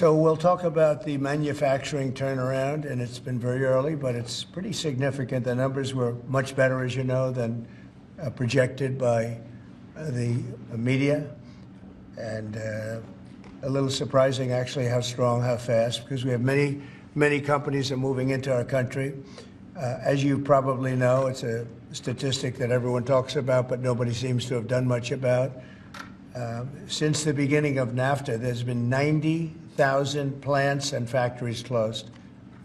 So we'll talk about the manufacturing turnaround, and it's been very early, but it's pretty significant. The numbers were much better, as you know, than projected by the media, and a little surprising, actually, how strong, how fast, because we have many companies that are moving into our country. As you probably know, it's a statistic that everyone talks about, but nobody seems to have done much about. Since the beginning of NAFTA, there's been 90,000 plants and factories closed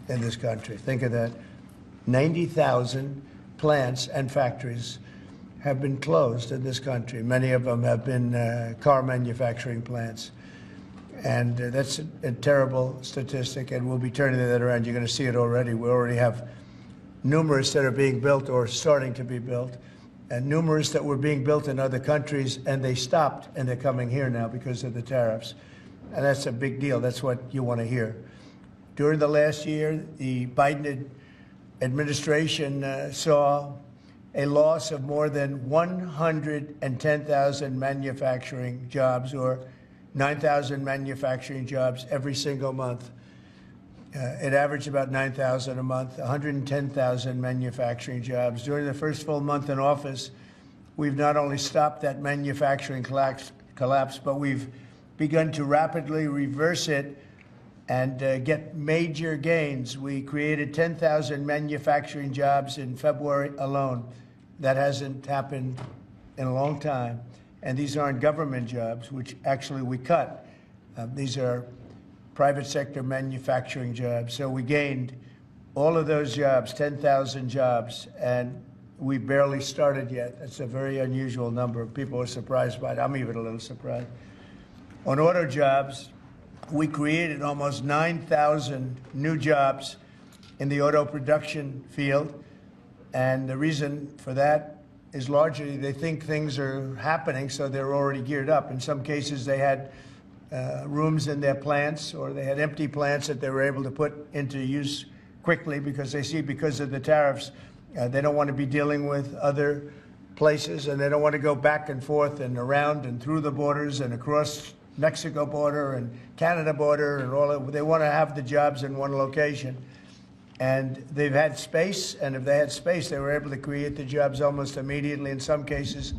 in this country. Think of that. 90,000 plants and factories have been closed in this country. Many of them have been car manufacturing plants. And that's a terrible statistic, and we'll be turning that around. You're going to see it already. We already have numerous that are being built or starting to be built, and numerous that were being built in other countries, and they stopped, and they're coming here now because of the tariffs. And that's a big deal. That's what you want to hear. During the last year, the Biden administration saw a loss of more than 110,000 manufacturing jobs, or 9,000 manufacturing jobs every single month. It averaged about 9,000 a month, 110,000 manufacturing jobs. During the first full month in office, we've not only stopped that manufacturing collapse, but we've begun to rapidly reverse it and get major gains. We created 10,000 manufacturing jobs in February alone. That hasn't happened in a long time. And these aren't government jobs, which actually we cut. These are private sector manufacturing jobs. So we gained all of those jobs, 10,000 jobs, and we barely started yet. That's a very unusual number. People are surprised by it. I'm even a little surprised. On auto jobs, we created almost 9,000 new jobs in the auto production field. And the reason for that is largely they think things are happening, so they're already geared up. In some cases, they had rooms in their plants, or they had empty plants that they were able to put into use quickly because they see, because of the tariffs, they don't want to be dealing with other places, and they don't want to go back and forth and around and through the borders and across Mexico border and Canada border and all that. They want to have the jobs in one location. And they've had space, and if they had space, they were able to create the jobs almost immediately. In some cases,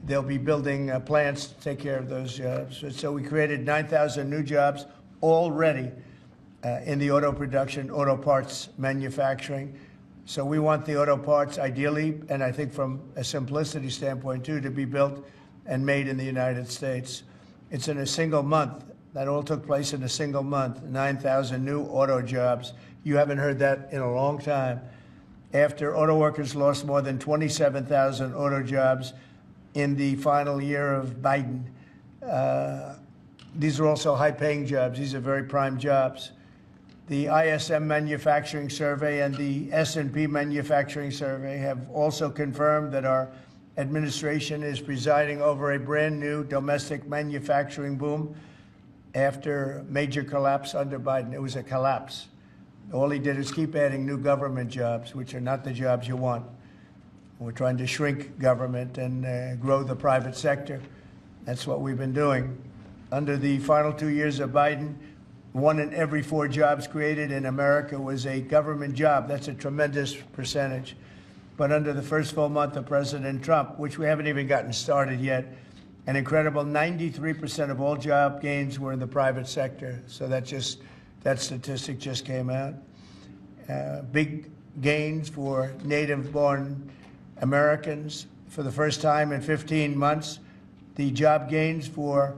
they'll be building plants to take care of those jobs. So we created 9,000 new jobs already in the auto production, auto parts manufacturing. So we want the auto parts, ideally, and I think from a simplicity standpoint too, to be built and made in the United States. It's in a single month. That all took place in a single month, 9,000 new auto jobs. You haven't heard that in a long time. After auto workers lost more than 27,000 auto jobs in the final year of Biden. These are also high-paying jobs. These are very prime jobs. The ISM Manufacturing Survey and the S&P Manufacturing Survey have also confirmed that our administration is presiding over a brand-new domestic manufacturing boom after major collapse under Biden. It was a collapse. All he did is keep adding new government jobs, which are not the jobs you want. We're trying to shrink government and grow the private sector. That's what we've been doing. Under the final 2 years of Biden, 1 in every 4 jobs created in America was a government job. That's a tremendous percentage. But under the first full month of President Trump, which we haven't even gotten started yet, an incredible 93% of all job gains were in the private sector. So that statistic just came out. Big gains for native-born Americans. For the first time in 15 months, the job gains for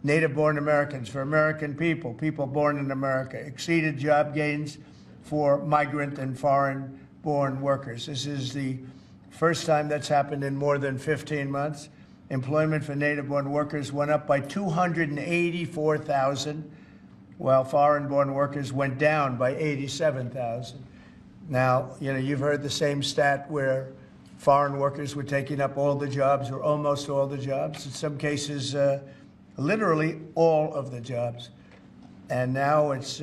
native-born Americans, for American people born in America, exceeded job gains for migrant and foreign-born workers. This is the first time that's happened in more than 15 months. Employment for native-born workers went up by 284,000, while foreign-born workers went down by 87,000. Now, you've heard the same stat where foreign workers were taking up all the jobs, or almost all the jobs. In some cases, literally all of the jobs. And now it's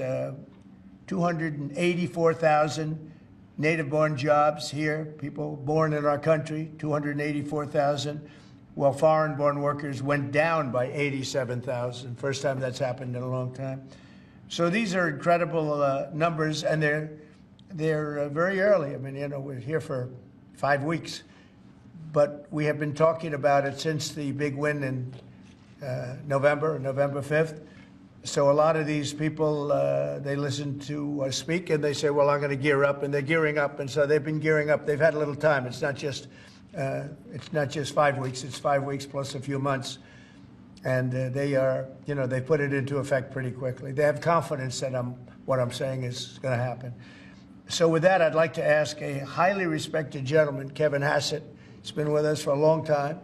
284,000 native-born jobs here, people born in our country, 284,000, while foreign-born workers went down by 87,000. First time that's happened in a long time. So these are incredible numbers, and they're very early. I mean, you know, we're here for 5 weeks, but we have been talking about it since the big win in November 5th. So a lot of these people, they listen to us speak and they say, well, I'm going to gear up, and they're gearing up. And so they've been gearing up. They've had a little time. It's not just 5 weeks. It's 5 weeks plus a few months. And they are, you know, they put it into effect pretty quickly. They have confidence that what I'm saying is going to happen. So with that, I'd like to ask a highly respected gentleman, Kevin Hassett. He's been with us for a long time,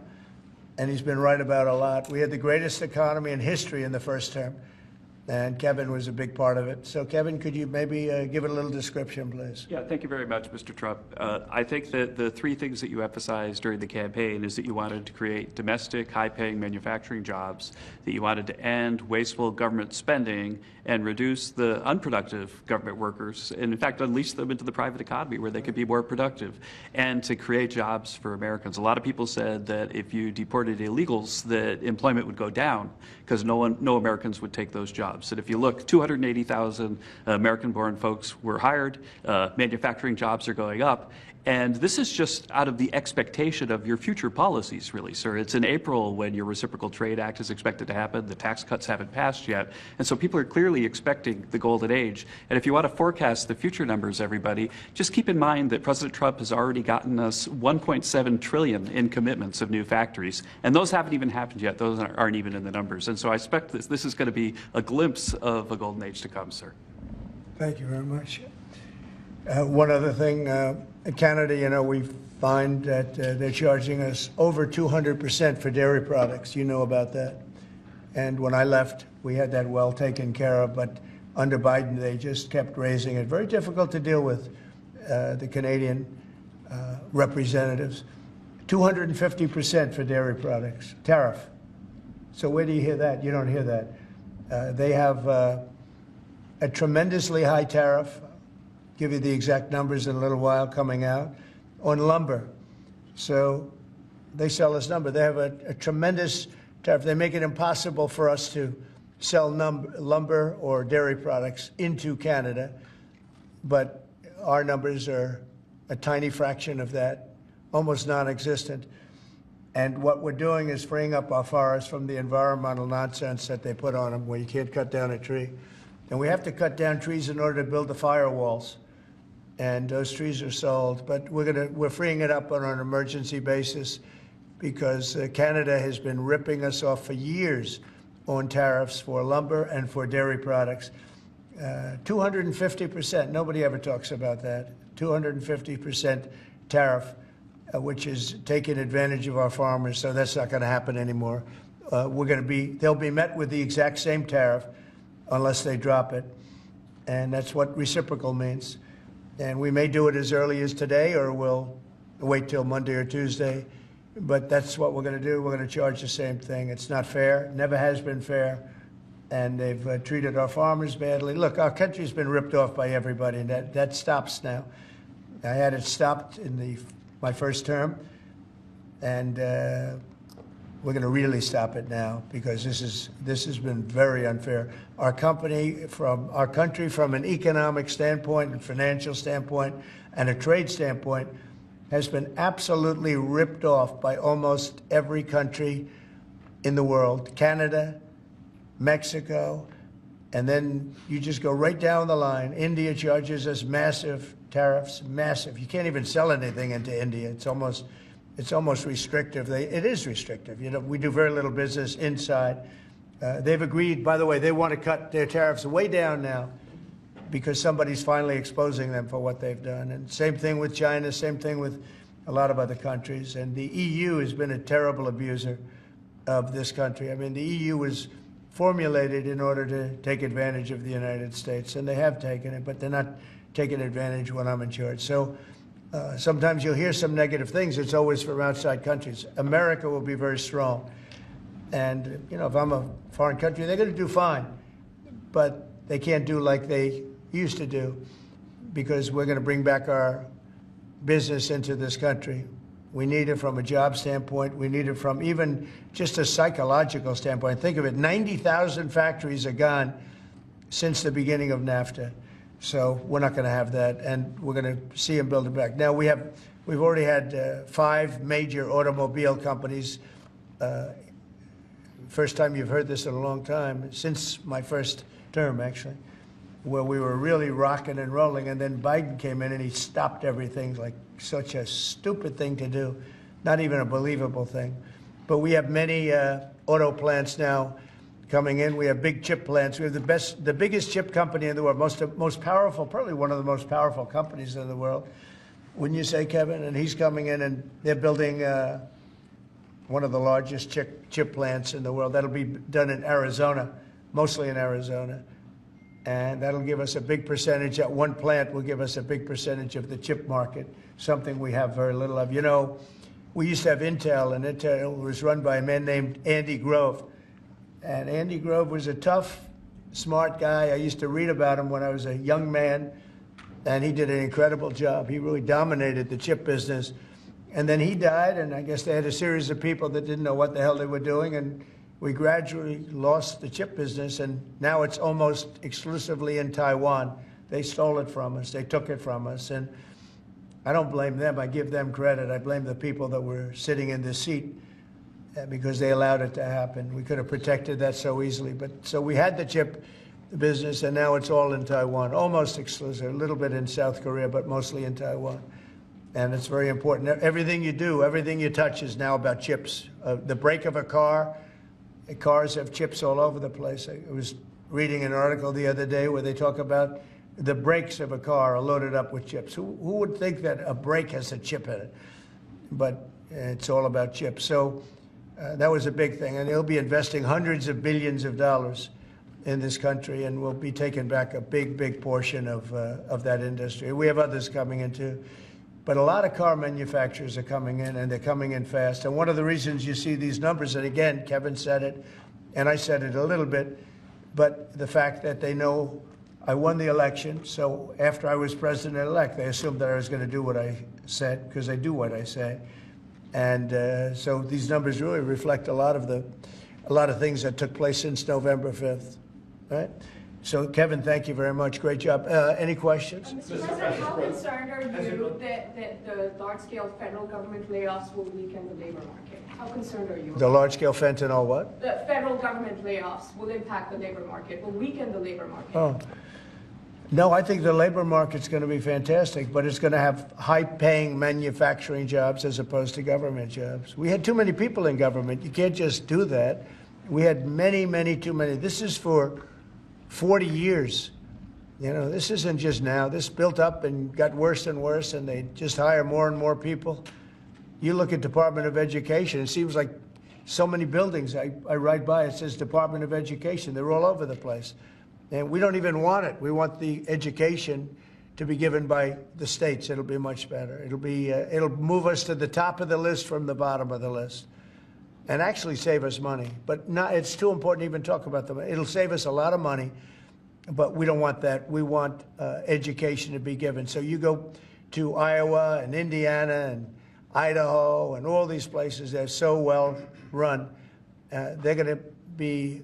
and he's been right about a lot. We had the greatest economy in history in the first term, and Kevin was a big part of it. So, Kevin, could you maybe give it a little description, please? Yeah, thank you very much, Mr. Trump. I think that the 3 things that you emphasized during the campaign is that you wanted to create domestic, high-paying manufacturing jobs, that you wanted to end wasteful government spending and reduce the unproductive government workers, and in fact unleash them into the private economy where they could be more productive, and to create jobs for Americans. A lot of people said that if you deported illegals, that employment would go down because no Americans would take those jobs. And if you look, 280,000 American-born folks were hired, manufacturing jobs are going up, and this is just out of the expectation of your future policies, really, sir. It's in April when your Reciprocal Trade Act is expected to happen. The tax cuts haven't passed yet. And so people are clearly expecting the golden age. And if you want to forecast the future numbers, everybody, just keep in mind that President Trump has already gotten us $1.7 trillion in commitments of new factories. And those haven't even happened yet. Those aren't even in the numbers. And so I expect this is going to be a glimpse of a golden age to come, sir. Thank you very much. One other thing, in Canada, you know, we find that they're charging us over 200% for dairy products. You know about that. And when I left, we had that well taken care of. But under Biden, they just kept raising it. Very difficult to deal with the Canadian representatives. 250% for dairy products, tariff. So where do you hear that? You don't hear that. They have a tremendously high tariff. Give you the exact numbers in a little while coming out, on lumber. So they sell us lumber. They have a tremendous tariff. They make it impossible for us to sell lumber or dairy products into Canada, but our numbers are a tiny fraction of that, almost non-existent. And what we're doing is freeing up our forests from the environmental nonsense that they put on them, where you can't cut down a tree. And we have to cut down trees in order to build the firewalls. And those trees are sold, but we're freeing it up on an emergency basis because Canada has been ripping us off for years on tariffs for lumber and for dairy products. 250%, nobody ever talks about that. 250% tariff, which is taking advantage of our farmers, so that's not going to happen anymore. They'll be met with the exact same tariff unless they drop it, and that's what reciprocal means. And we may do it as early as today, or we'll wait till Monday or Tuesday. But that's what we're going to do. We're going to charge the same thing. It's not fair. Never has been fair. And they've treated our farmers badly. Look, our country's been ripped off by everybody, and that stops now. I had it stopped in my first term, and we're going to really stop it now because this has been very unfair. Our country, from an economic standpoint and financial standpoint and a trade standpoint, has been absolutely ripped off by almost every country in the world. Canada, Mexico, and then you just go right down the line. India charges us massive tariffs, massive. You can't even sell anything into India. It's almost restrictive. It is restrictive. You know, we do very little business inside. They've agreed, by the way, they want to cut their tariffs way down now because somebody's finally exposing them for what they've done. And same thing with China, same thing with a lot of other countries. And the EU has been a terrible abuser of this country. I mean, the EU was formulated in order to take advantage of the United States, and they have taken it, but they're not taking advantage when I'm in charge. So sometimes you'll hear some negative things. It's always from outside countries. America will be very strong. And, you know, if I'm a foreign country, they're going to do fine. But they can't do like they used to do because we're going to bring back our business into this country. We need it from a job standpoint. We need it from even just a psychological standpoint. Think of it, 90,000 factories are gone since the beginning of NAFTA. So we're not going to have that, and we're going to see them build it back. Now we've already had 5 major automobile companies. First time you've heard this in a long time, since my first term actually, where we were really rocking and rolling, and then Biden came in and he stopped everything, like such a stupid thing to do, not even a believable thing. But we have many auto plants now coming in. We have big chip plants. We have the biggest chip company in the world, most powerful, probably one of the most powerful companies in the world. Wouldn't you say, Kevin? And he's coming in, and they're building one of the largest chip plants in the world. That'll be done in Arizona, mostly in Arizona. And that'll give us a big percentage. That one plant will give us a big percentage of the chip market, something we have very little of. You know, we used to have Intel, and Intel was run by a man named Andy Grove. And Andy Grove was a tough, smart guy. I used to read about him when I was a young man, and he did an incredible job. He really dominated the chip business. And then he died, and I guess they had a series of people that didn't know what the hell they were doing, and we gradually lost the chip business, and now it's almost exclusively in Taiwan. They stole it from us. They took it from us, and I don't blame them. I give them credit. I blame the people that were sitting in this seat because they allowed it to happen. We could have protected that so easily. But so we had the chip business, and now it's all in Taiwan, almost exclusive, a little bit in South Korea, but mostly in Taiwan. And it's very important. Everything you do, everything you touch is now about chips. The brake of a car, cars have chips all over the place. I was reading an article the other day where they talk about the brakes of a car are loaded up with chips. Who would think that a brake has a chip in it? But it's all about chips. So that was a big thing. And they'll be investing hundreds of billions of dollars in this country, and we'll be taking back a big, big portion of that industry. We have others coming in too. But a lot of car manufacturers are coming in, and they're coming in fast. And one of the reasons you see these numbers, and again, Kevin said it, and I said it a little bit, but the fact that they know I won the election, so after I was president-elect, they assumed that I was going to do what I said, because I do what I say. And so these numbers really reflect a lot of things that took place since November 5th, right? So, Kevin, thank you very much. Great job. Any questions? Mr. President, how concerned are you that the large-scale federal government layoffs will weaken the labor market? How concerned are you? The large-scale fentanyl what? The federal government layoffs will impact the labor market, will weaken the labor market. Oh. No, I think the labor market's going to be fantastic, but it's going to have high-paying manufacturing jobs as opposed to government jobs. We had too many people in government. You can't just do that. We had too many. This is for 40 years. You know, this isn't just now. This built up and got worse and worse, and they just hire more and more people. You look at Department of Education, it seems like so many buildings I ride by, it says Department of Education. They're all over the place. And we don't even want it. We want the education to be given by the states. It'll be much better. It'll move us to the top of the list from the bottom of the list, and actually save us money. But it's too important to even talk about them. It'll save us a lot of money, but we don't want that. We want education to be given. So you go to Iowa and Indiana and Idaho and all these places that are so well run. They're going to be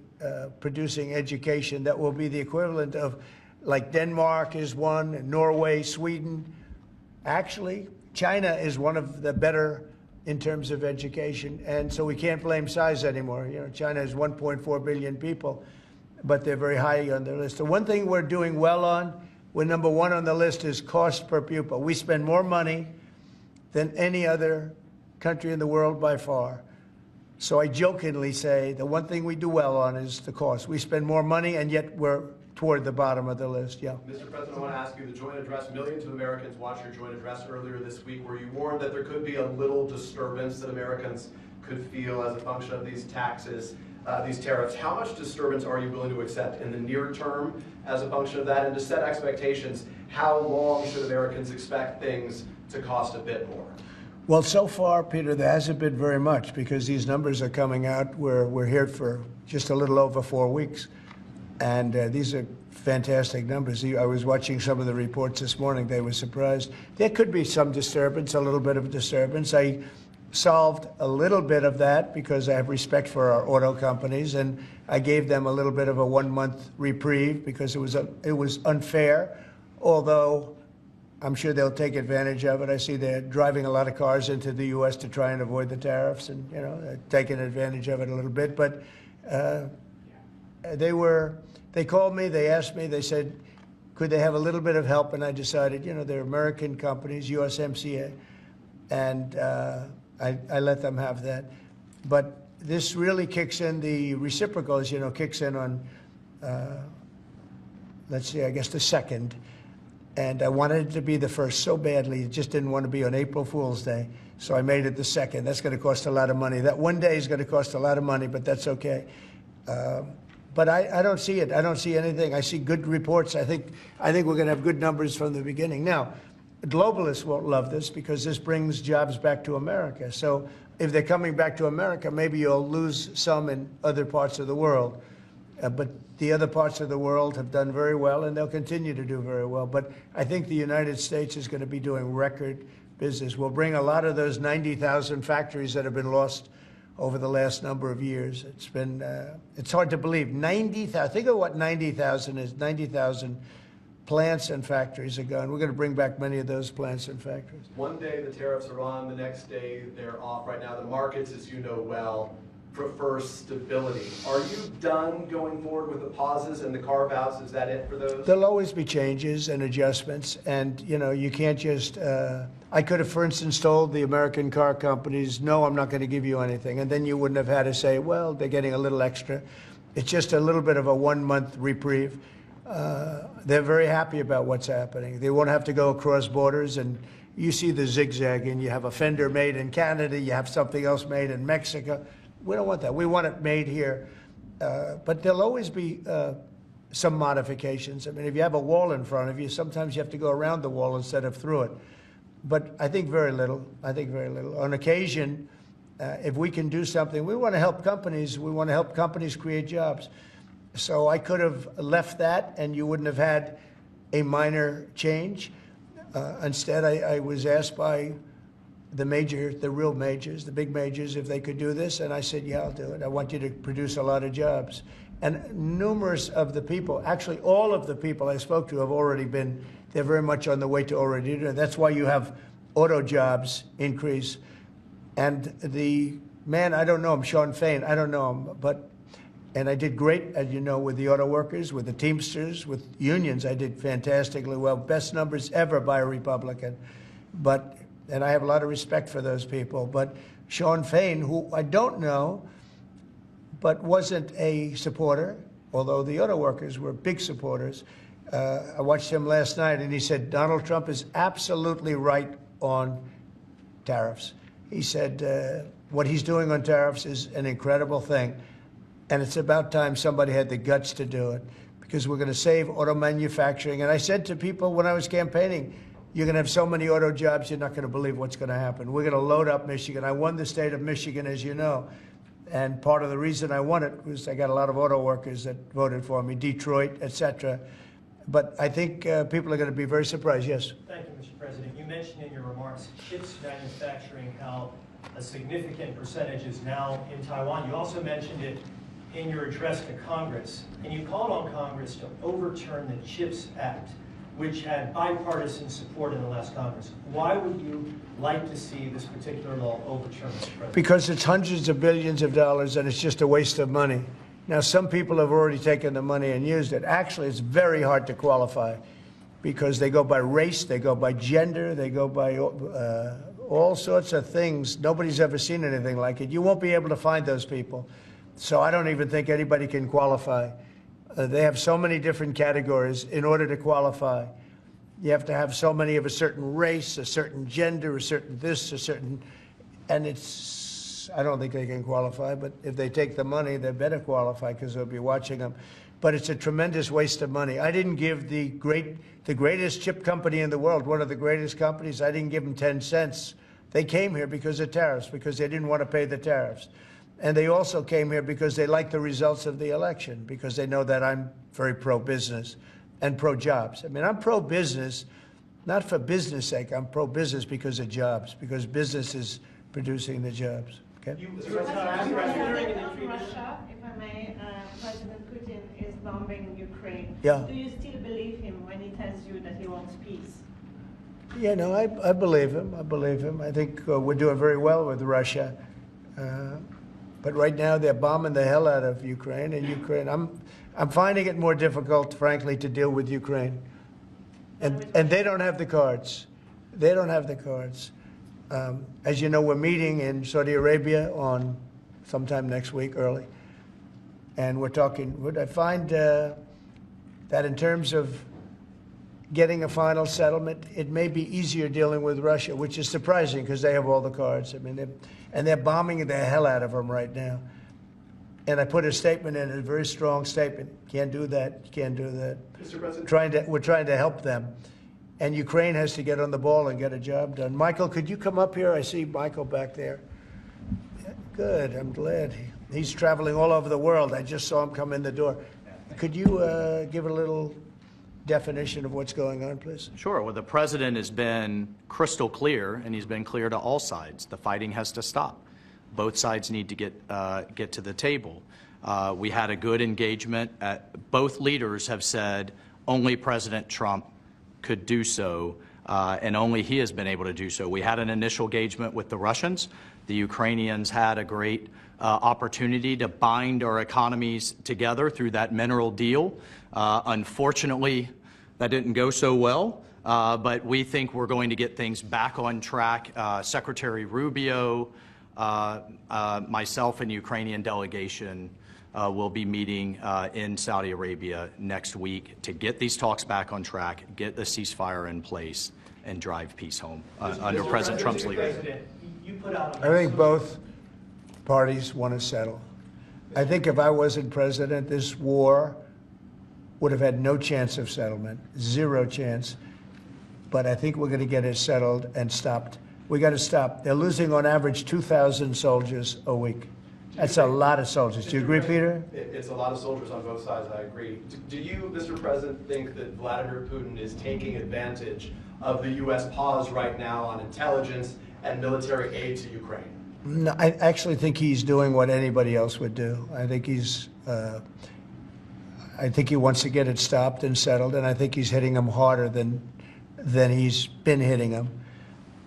producing education that will be the equivalent of, like Denmark is one, Norway, Sweden. Actually, China is one of the better in terms of education, and so we can't blame size anymore. You know, China has 1.4 billion people, but they're very high on their list. The one thing we're doing well on, we're number one on the list, is cost per pupil. We spend more money than any other country in the world by far. So I jokingly say the one thing we do well on is the cost. We spend more money, and yet we're toward the bottom of the list. Yeah. Mr. President, I want to ask you, the joint address, millions of Americans watched your joint address earlier this week, where you warned that there could be a little disturbance that Americans could feel as a function of these taxes, these tariffs. How much disturbance are you willing to accept in the near term as a function of that? And to set expectations, how long should Americans expect things to cost a bit more? Well, so far, Peter, there hasn't been very much, because these numbers are coming out. We're here for just a little over 4 weeks. And these are fantastic numbers. I was watching some of the reports this morning. They were surprised. There could be some disturbance, a little bit of disturbance. I solved a little bit of that because I have respect for our auto companies, and I gave them a little bit of a 1-month reprieve because it was unfair, although I'm sure they'll take advantage of it. I see they're driving a lot of cars into the U.S. to try and avoid the tariffs, and they're taking advantage of it a little bit. But they called me, they asked me, they said, could they have a little bit of help? And I decided, they're American companies, USMCA, and I let them have that. But this really kicks in, the reciprocals, kicks in on, let's see, I guess the 2nd. And I wanted it to be the 1st so badly. Just didn't want to be on April Fool's Day. So I made it the 2nd. That's going to cost a lot of money. That one day is going to cost a lot of money, but that's okay. But I don't see it. I don't see anything. I see good reports. I think we're going to have good numbers from the beginning. Now, globalists won't love this because this brings jobs back to America. So if they're coming back to America, maybe you'll lose some in other parts of the world. But the other parts of the world have done very well, and they'll continue to do very well. But I think the United States is going to be doing record business. We'll bring a lot of those 90,000 factories that have been lost over the last number of years. It's been, it's hard to believe. 90,000, think of what 90,000 is. 90,000 plants and factories are gone. We're going to bring back many of those plants and factories. One day the tariffs are on, the next day they're off. Right now the markets, as you know well, prefer stability. Are you done going forward with the pauses and the carve-outs? Is that it for those? There'll always be changes and adjustments, and you can't just. I could have, for instance, told the American car companies, "No, I'm not going to give you anything," and then you wouldn't have had to say, "Well, they're getting a little extra." It's just a little bit of a 1-month reprieve. They're very happy about what's happening. They won't have to go across borders, and you see the zigzagging. You have a fender made in Canada, you have something else made in Mexico. We don't want that. We want it made here. But there'll always be some modifications. I mean, if you have a wall in front of you, sometimes you have to go around the wall instead of through it. But I think very little. I think very little. On occasion, if we can do something, we want to help companies. We want to help companies create jobs. So I could have left that, and you wouldn't have had a minor change. Instead, I was asked by the real majors, the big majors, if they could do this. And I said, yeah, I'll do it. I want you to produce a lot of jobs. And numerous of the people, actually all of the people I spoke to have already been, they're very much on the way to already do it. That's why you have auto jobs increase. And the man, I don't know him, Sean Fain, I don't know him, and I did great, as you know, with the auto workers, with the Teamsters, with unions. I did fantastically well, best numbers ever by a Republican. And I have a lot of respect for those people. But Sean Fain, who I don't know, but wasn't a supporter, although the auto workers were big supporters. I watched him last night, and he said, Donald Trump is absolutely right on tariffs. He said, what he's doing on tariffs is an incredible thing. And it's about time somebody had the guts to do it, because we're going to save auto manufacturing. And I said to people when I was campaigning, you're going to have so many auto jobs, you're not going to believe what's going to happen. We're going to load up Michigan. I won the state of Michigan, as you know. And part of the reason I won it was I got a lot of auto workers that voted for me, Detroit, et cetera. But I think people are going to be very surprised. Yes? Thank you, Mr. President. You mentioned in your remarks chips manufacturing, how a significant percentage is now in Taiwan. You also mentioned it in your address to Congress, and you called on Congress to overturn the CHIPS Act, which had bipartisan support in the last Congress. Why would you like to see this particular law overturned, Mr. President? Because it's hundreds of billions of dollars, and it's just a waste of money. Now, some people have already taken the money and used it. Actually, it's very hard to qualify because they go by race, they go by gender, they go by all sorts of things. Nobody's ever seen anything like it. You won't be able to find those people. So I don't even think anybody can qualify. They have so many different categories. In order to qualify, you have to have so many of a certain race, a certain gender, a certain this, a certain, and I don't think they can qualify, but if they take the money, they better qualify because they'll be watching them. But it's a tremendous waste of money. I didn't give the greatest chip company in the world, one of the greatest companies, I didn't give them 10 cents. They came here because of tariffs, because they didn't want to pay the tariffs. And they also came here because they like the results of the election, because they know that I'm very pro-business and pro-jobs. I mean, I'm pro-business, not for business sake. I'm pro-business because of jobs, because business is producing the jobs. Okay? Mr. President, President of Russia, if I may, President Putin is bombing Ukraine. Yeah. Do you still believe him when he tells you that he wants peace? Yeah, no, I believe him. I believe him. I think we're doing very well with Russia. But right now they're bombing the hell out of Ukraine, and Ukraine, I'm finding it more difficult, frankly, to deal with Ukraine. And they don't have the cards. They don't have the cards. As you know, we're meeting in Saudi Arabia on sometime next week, early. And we're talking, I find that in terms of getting a final settlement, it may be easier dealing with Russia, which is surprising because they have all the cards. I mean, they're bombing the hell out of them right now. And I put a statement in, a very strong statement. Can't do that. Can't do that. Mr. President. We're trying to help them. And Ukraine has to get on the ball and get a job done. Michael, could you come up here? I see Michael back there. Yeah, good. I'm glad. He's traveling all over the world. I just saw him come in the door. Could you give a little definition of what's going on, please? Sure. Well, the president has been crystal clear, and he's been clear to all sides. The fighting has to stop. Both sides need to get to the table. We had a good engagement. Both leaders have said only President Trump could do so, and only he has been able to do so. We had an initial engagement with the Russians. The Ukrainians had a great opportunity to bind our economies together through that mineral deal. Unfortunately, that didn't go so well, but we think we're going to get things back on track. Secretary Rubio, myself, and the Ukrainian delegation will be meeting in Saudi Arabia next week to get these talks back on track, get the ceasefire in place, and drive peace home under President Trump's leadership. President, you put out. I think both parties want to settle. I think if I wasn't president, this war would have had no chance of settlement, zero chance. But I think we're going to get it settled and stopped. We got to stop. They're losing on average 2,000 soldiers a week. That's a lot of soldiers. Do you agree, Peter? It's a lot of soldiers on both sides, I agree. Do you, Mr. President, think that Vladimir Putin is taking advantage of the U.S. pause right now on intelligence and military aid to Ukraine? No, I actually think he's doing what anybody else would do. I think he wants to get it stopped and settled, and I think he's hitting them harder than he's been hitting them.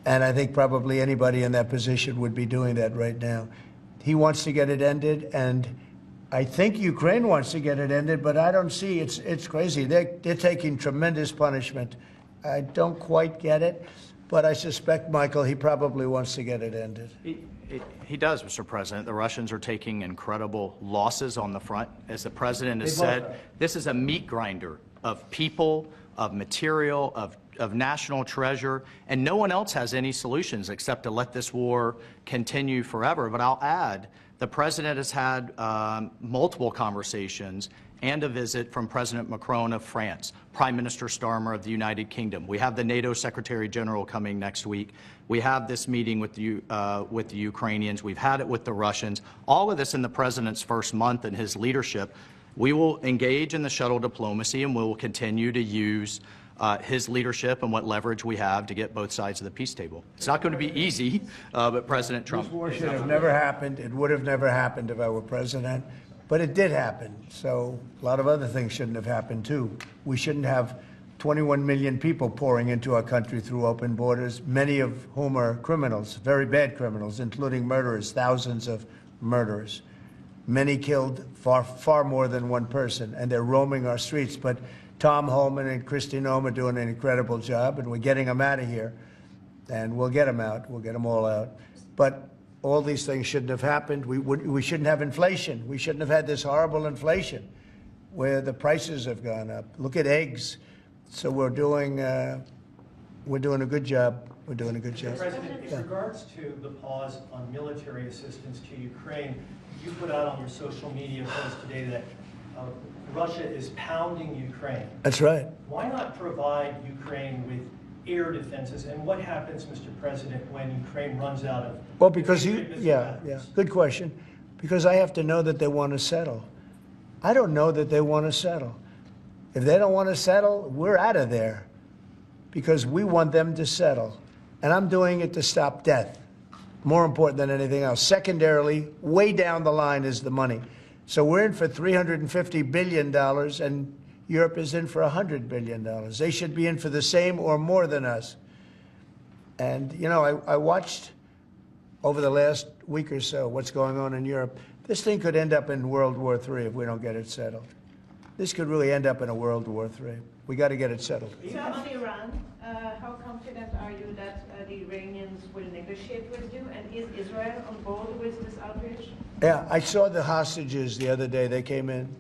And I think probably anybody in that position would be doing that right now. He wants to get it ended, and I think Ukraine wants to get it ended, but I don't see, it's crazy. They're taking tremendous punishment. I don't quite get it, but I suspect, Michael, he probably wants to get it ended. He does, Mr. President. The Russians are taking incredible losses on the front. As the president has said, this is a meat grinder of people, of material, of national treasure, and no one else has any solutions except to let this war continue forever. But I'll add, the president has had multiple conversations and a visit from President Macron of France, Prime Minister Starmer of the United Kingdom. We have the NATO Secretary General coming next week. We have this meeting with the Ukrainians. We've had it with the Russians. All of this in the president's first month in his leadership. We will engage in the shuttle diplomacy, and we will continue to use his leadership and what leverage we have to get both sides of the peace table. It's not going to be easy, but President Trump. This war should have never happened. It would have never happened if I were president, but it did happen. So a lot of other things shouldn't have happened, too. We shouldn't have 21 million people pouring into our country through open borders, many of whom are criminals, very bad criminals, including murderers, thousands of murderers. Many killed, far more than one person, and they're roaming our streets. But Tom Homan and Kristi Noem are doing an incredible job, and we're getting them out of here. And we'll get them out. We'll get them all out. But all these things shouldn't have happened. We shouldn't have inflation. We shouldn't have had this horrible inflation where the prices have gone up. Look at eggs. So we're doing a good job. We're doing a good job. President, in regards to the pause on military assistance to Ukraine, you put out on your social media post today that Russia is pounding Ukraine. That's right. Why not provide Ukraine with air defenses? And what happens, Mr. President, when Ukraine runs out of... Well, because good question. Because I have to know that they want to settle. I don't know that they want to settle. If they don't want to settle, we're out of there because we want them to settle. And I'm doing it to stop death. more important than anything else. Secondarily, way down the line is the money. So we're in for $350 billion, and Europe is in for $100 billion. They should be in for the same or more than us. And, you know, I watched over the last week or so what's going on in Europe. This thing could end up in World War III if we don't get it settled. This could really end up in a World War III. We got to get it settled. So on Iran, how confident are you that the Iranians will negotiate with you? And is Israel on board with this outrage? Yeah, I saw the hostages the other day. They came in,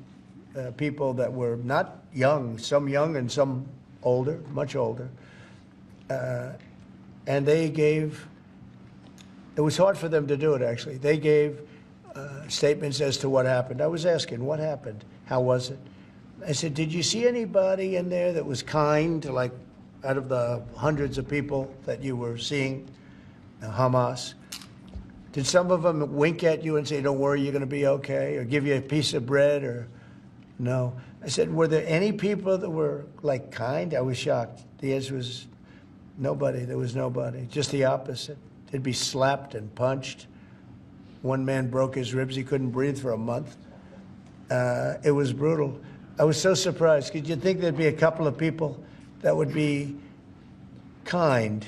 people that were not young, some young and some older, much older. And they gave, it was hard for them to do it, actually. They gave statements as to what happened. I was asking, what happened? How was it? I said, did you see anybody in there that was kind, like out of the hundreds of people that you were seeing, Hamas? Did some of them wink at you and say, don't worry, you're going to be okay, or give you a piece of bread, or no? I said, were there any people that were, like, kind? I was shocked. The answer was nobody. There was nobody. Just the opposite. They'd be slapped and punched. One man broke his ribs. He couldn't breathe for a month. It was brutal. I was so surprised. Could you think there'd be a couple of people that would be kind,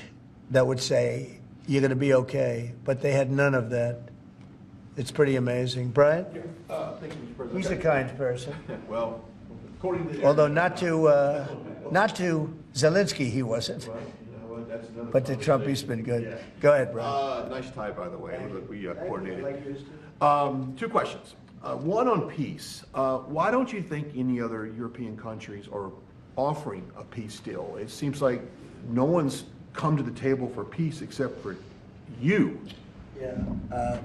that would say, you're going to be okay? But they had none of that. It's pretty amazing. Brian? Thank you, Mr. President. He's a kind person. Well, according to... Although not to Zelensky, he wasn't. Well, you know what, that's another But to Trump, he's been good. Go ahead, Brian. Nice tie, by the way. Look, we coordinated. Two questions. One on peace. Why don't you think any other European countries are offering a peace deal? It seems like no one's come to the table for peace except for you. Yeah.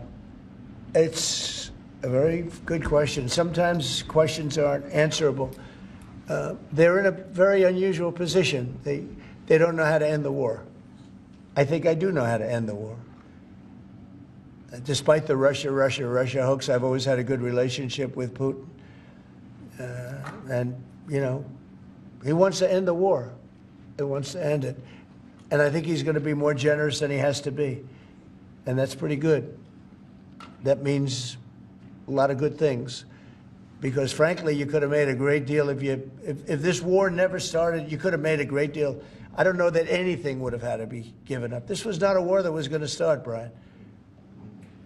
It's a very good question. Sometimes questions aren't answerable. They're in a very unusual position. They don't know how to end the war. I think I do know how to end the war. Despite the Russia hoax, I've always had a good relationship with Putin. And, you know, he wants to end the war. He wants to end it. And I think he's going to be more generous than he has to be. And that's pretty good. That means a lot of good things. Because, frankly, you could have made a great deal if this war never started, you could have made a great deal. I don't know that anything would have had to be given up. This was not a war that was going to start, Brian.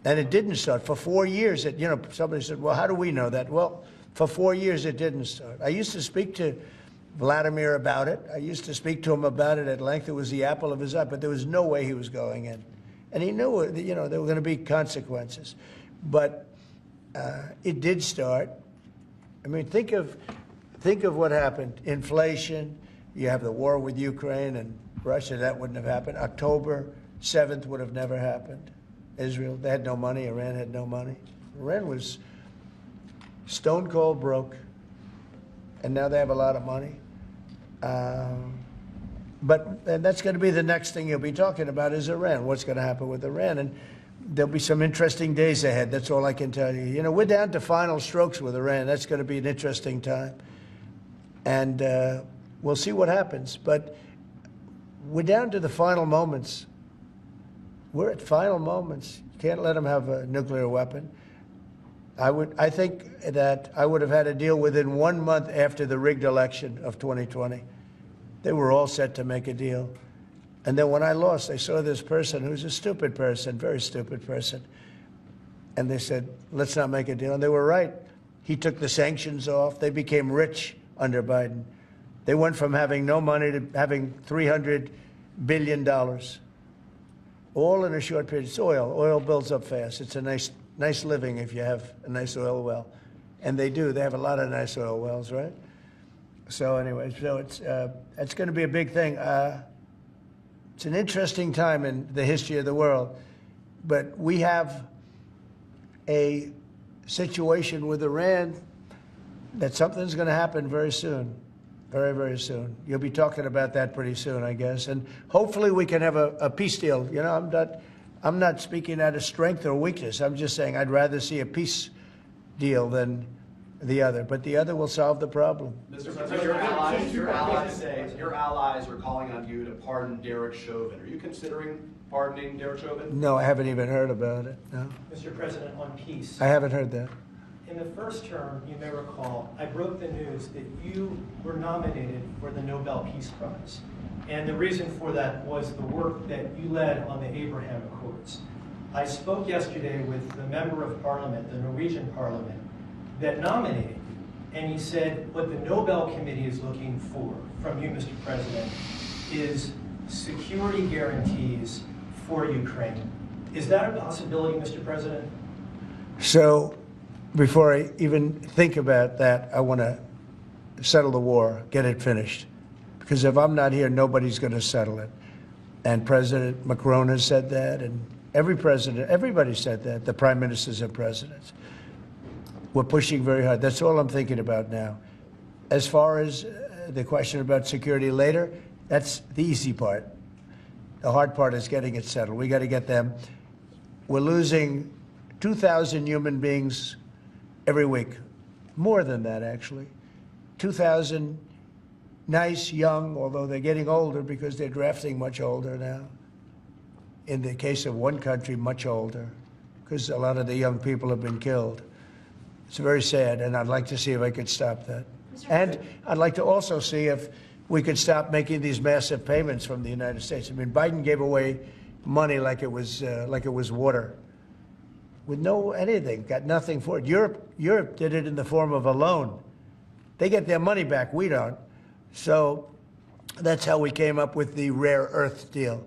And it didn't start. For 4 years, you know, somebody said, well, how do we know that? Well, for 4 years, it didn't start. I used to speak to Vladimir about it. I used to speak to him about it at length. It was the apple of his eye, but there was no way he was going in. And he knew, you know, there were going to be consequences. But it did start. I mean, think of what happened. Inflation, you have the war with Ukraine and Russia, that wouldn't have happened. October 7th would have never happened. Israel, they had no money. Iran had no money. Iran was stone cold broke, and now they have a lot of money. And that's going to be the next thing you'll be talking about is Iran. What's going to happen with Iran? And there'll be some interesting days ahead. That's all I can tell you. You know, we're down to final strokes with Iran. That's going to be an interesting time. And we'll see what happens. But we're down to the final moments. We're at final moments. You can't let them have a nuclear weapon. I think that I would have had a deal within 1 month after the rigged election of 2020. They were all set to make a deal. And then when I lost, I saw this person who's a stupid person, very stupid person. And they said, let's not make a deal. And they were right. He took the sanctions off. They became rich under Biden. They went from having no money to having $300 billion. All in a short period. It's oil. Oil builds up fast. It's a nice living if you have a nice oil well. And they do. They have a lot of nice oil wells, right? So anyway, it's going to be a big thing. It's an interesting time in the history of the world. But we have a situation with Iran that something's going to happen very soon. Very, very soon. You'll be talking about that pretty soon, I guess. And hopefully we can have a peace deal. You know, I'm not speaking out of strength or weakness. I'm just saying I'd rather see a peace deal than the other. But the other will solve the problem. Mr. President, your allies are calling on you to pardon Derek Chauvin. Are you considering pardoning Derek Chauvin? No, I haven't even heard about it, no. Mr. President, on peace. I haven't heard that. In the first term, you may recall, I broke the news that you were nominated for the Nobel Peace Prize. And the reason for that was the work that you led on the Abraham Accords. I spoke yesterday with the member of parliament, the Norwegian parliament, that nominated you. And he said what the Nobel Committee is looking for from you, Mr. President, is security guarantees for Ukraine. Is that a possibility, Mr. President? So before I even think about that, I want to settle the war, get it finished. Because if I'm not here, nobody's going to settle it. And President Macron has said that, and every president, everybody said that, the prime ministers and presidents. We're pushing very hard. That's all I'm thinking about now. As far as the question about security later, that's the easy part. The hard part is getting it settled. We got to get them. We're losing 2,000 human beings every week. More than that, actually. 2,000 nice, young, although they're getting older because they're drafting much older now. In the case of one country, much older, because a lot of the young people have been killed. It's very sad, and I'd like to see if I could stop that. And I'd like to also see if we could stop making these massive payments from the United States. I mean, Biden gave away money like it was water, with no anything, got nothing for it. Europe did it in the form of a loan. They get their money back, we don't. So that's how we came up with the rare earth deal.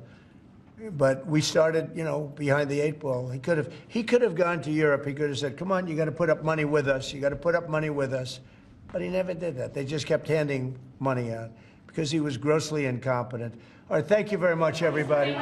But we started, you know, behind the 8 ball. He could have gone to Europe. He could have said, come on, you got to put up money with us. You got to put up money with us. But he never did that. They just kept handing money out because he was grossly incompetent. All right, thank you very much, everybody.